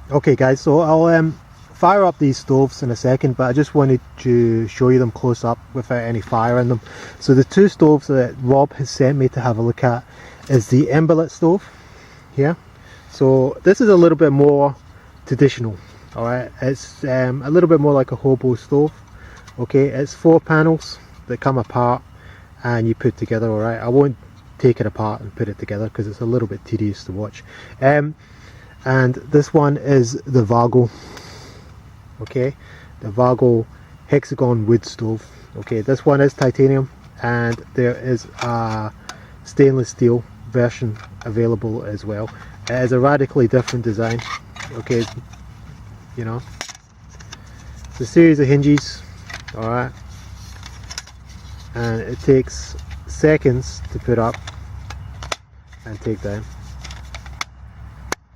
Okay guys, so I'll fire up these stoves in a second, but I just wanted to show you them close up without any fire in them. So the two stoves that Rob has sent me to have a look at is the Emberlit stove here. So this is a little bit more traditional, alright. It's a little bit more like a hobo stove. Okay, it's 4 panels that come apart and you put together, alright. I won't take it apart and put it together because it's a little bit tedious to watch. And this one is the Vargo, okay, the Vargo hexagon wood stove. Okay, this one is titanium and there is a stainless steel version available as well. It is a radically different design. Okay, you know, it's a series of hinges, alright, and it takes seconds to put up and take down.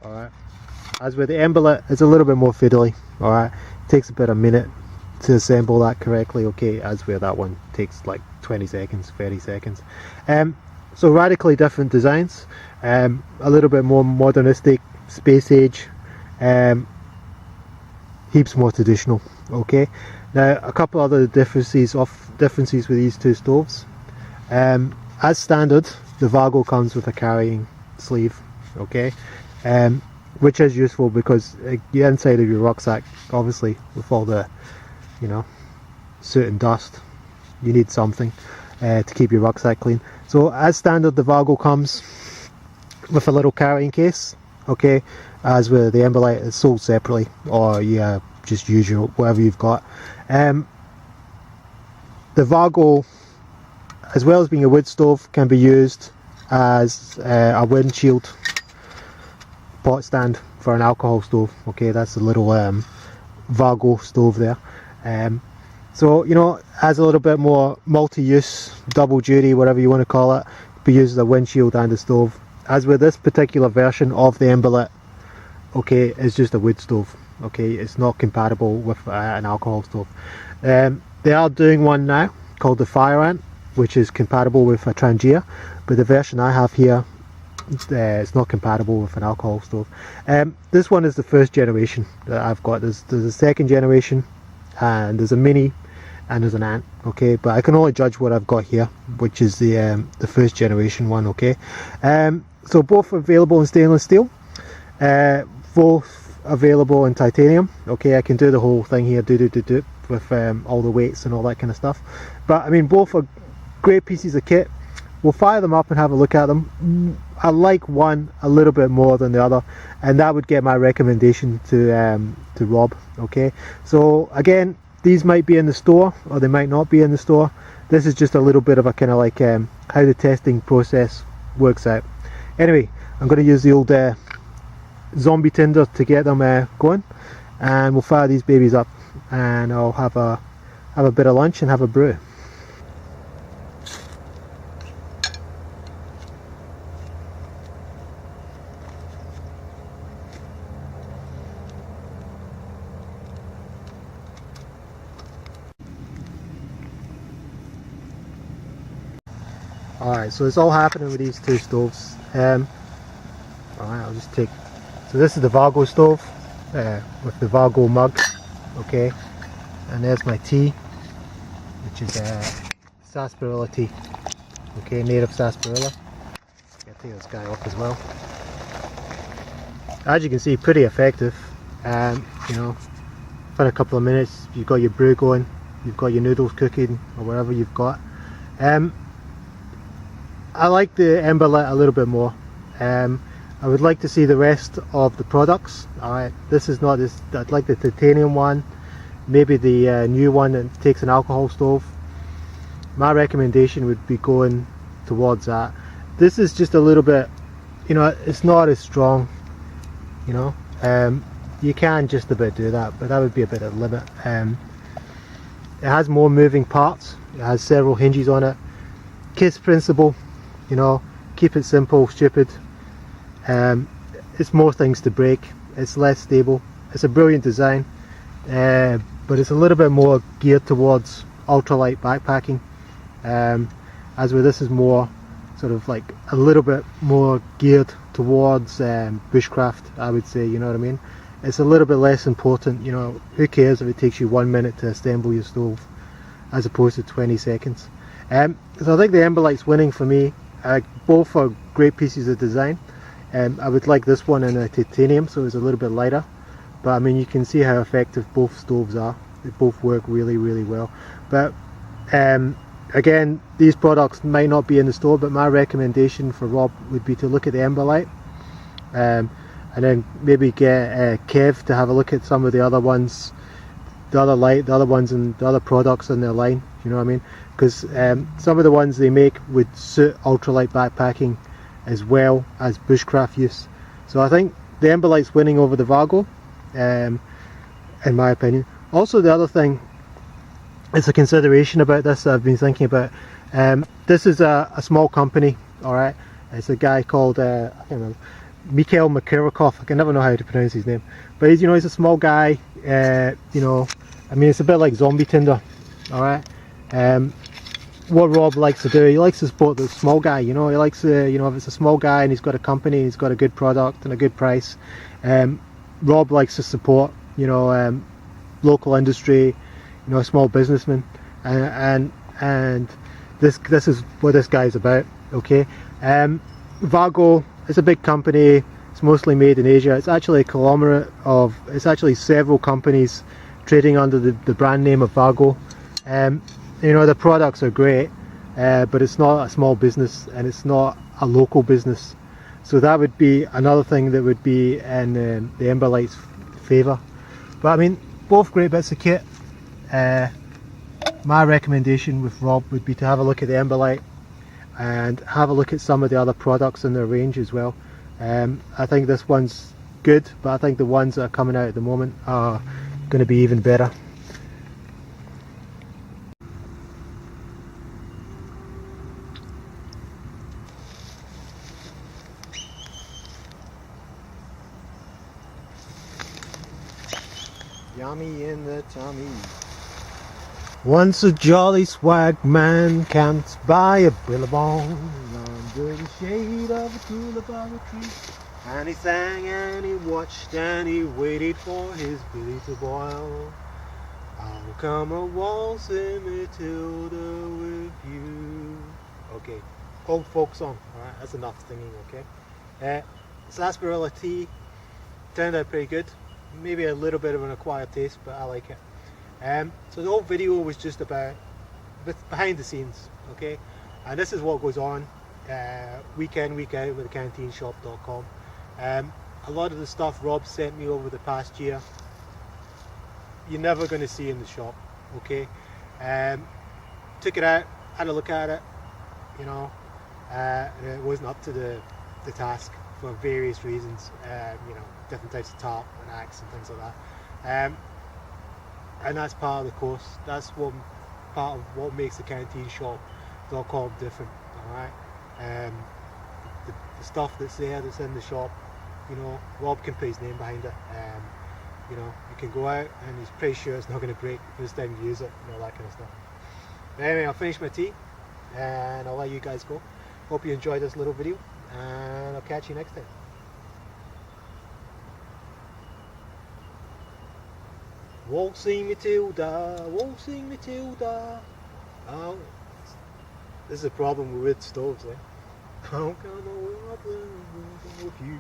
Alright, as with the Emberlit, it's a little bit more fiddly. Alright, takes about a minute to assemble that correctly. Okay, as with that one takes like 20 seconds, 30 seconds. So radically different designs, a little bit more modernistic, space age, heaps more traditional. Okay, now a couple other differences with these two stoves. As standard, the Vargo comes with a carrying sleeve. Okay, which is useful because the inside of your rucksack, obviously with all the, you know, soot and dust, you need something to keep your rucksack clean. So as standard, the Vargo comes with a little carrying case. Okay, as with the Emberlit, it's sold separately, or yeah, just use your whatever you've got. The Vargo, as well as being a wood stove, can be used as a windshield pot stand for an alcohol stove. Okay, that's a little Vargo stove there. So, you know, has a little bit more multi-use, double duty, whatever you want to call it, be used as a windshield and a stove. As with this particular version of the Emberlit, okay, it's just a wood stove. Okay, it's not compatible with an alcohol stove. They are doing one now called the Fire Ant, which is compatible with a Trangia, but the version I have here, it's not compatible with an alcohol stove. This one is the first generation that I've got. There's a second generation, and there's a mini, and there's an ant. Okay, but I can only judge what I've got here, which is the first generation one. Okay, so both available in stainless steel, both available in titanium. Okay, I can do the whole thing here, do with all the weights and all that kind of stuff. But I mean, both are great pieces of kit. We'll fire them up and have a look at them. I like one a little bit more than the other, and that would get my recommendation to Rob. Okay, so again, these might be in the store or they might not be in the store. This is just a little bit of a kind of like how the testing process works out. Anyway, I'm going to use the old zombie tinder to get them going, and we'll fire these babies up, and I'll have a bit of lunch and have a brew. Alright, so it's all happening with these two stoves. Alright, I'll just take, so this is the Vargo stove with the Vargo mug. Okay, and there's my tea, which is sarsaparilla tea. Okay, native sarsaparilla. I'll take this guy off as well. As you can see, pretty effective. You know, for a couple of minutes you've got your brew going, you've got your noodles cooking or whatever you've got. I like the Emberlit a little bit more. I would like to see the rest of the products. Alright, this is not this. I'd like the titanium one, maybe the new one that takes an alcohol stove. My recommendation would be going towards that. This is just a little bit, you know, it's not as strong, you know. You can just about do that, but that would be a bit of a limit. It has more moving parts, it has several hinges on it. KISS principle, you know, keep it simple, stupid. It's more things to break, it's less stable. It's a brilliant design, but it's a little bit more geared towards ultralight backpacking. As with this is more sort of like a little bit more geared towards bushcraft, I would say, you know what I mean. it's a little bit less important. You know, who cares if it takes you 1 minute to assemble your stove as opposed to 20 seconds. So I think the Emberlit's winning for me. Both are great pieces of design. I would like this one in a titanium, so it's a little bit lighter, but I mean, you can see how effective both stoves are. They both work really, really well. But again, these products might not be in the store, but my recommendation for Rob would be to look at the Emberlit, and then maybe get Kev to have a look at some of the other ones, the other ones and the other products in their line, you know what I mean? Because some of the ones they make would suit ultralight backpacking as well as bushcraft use. So I think the Emberlit's winning over the Vargo, in my opinion. Also, the other thing, it's a consideration about this that I've been thinking about. This is a small company, alright? It's a guy called, I can't remember, Mikhail Makarikov. I can never know how to pronounce his name. But he's, you know, he's a small guy, you know, I mean, it's a bit like Zombie Tinder, alright? What Rob likes to do, he likes to support the small guy, you know, he likes to, you know, if it's a small guy and he's got a company, he's got a good product and a good price, Rob likes to support, you know, local industry, you know, a small businessman, and this is what this guy's about, okay? Vargo is a big company, it's mostly made in Asia, it's actually a conglomerate of, it's actually several companies trading under the brand name of Vargo. You know, the products are great, but it's not a small business and it's not a local business. So that would be another thing that would be in the Emberlit's favour. But I mean, both great bits of kit. My recommendation with Rob would be to have a look at the Emberlit and have a look at some of the other products in their range as well. I think this one's good, but I think the ones that are coming out at the moment are going to be even better. Yummy in the tummy. Once a jolly swag man camped by a billabong under the shade of a tulip on a tree, and he sang and he watched and he waited for his billy to boil. I'll come a waltzing Matilda with you. Okay, old folk song. Alright, that's enough singing, okay? Sarsaparilla tea turned out pretty good. Maybe a little bit of an acquired taste, but I like it. So the whole video was just about behind the scenes, okay? And this is what goes on week in, week out with the canteenshop.com. A lot of the stuff Rob sent me over the past year, you're never going to see in the shop, okay? Took it out, had a look at it, you know, and it wasn't up to the task for various reasons, you know, different types of tarp and axe and things like that. And that's part of the course. That's what part of what makes the canteenshop.com different, alright? The stuff that's there, that's in the shop, you know, Rob can put his name behind it. You know, you can go out and he's pretty sure it's not going to break the first time you use it and all that kind of stuff. But anyway, I'll finish my tea and I'll let you guys go. Hope you enjoyed this little video and I'll catch you next time. Waltzing Matilda, waltzing Matilda. Oh, this is a problem with wood stoves, eh? How come I walk with you?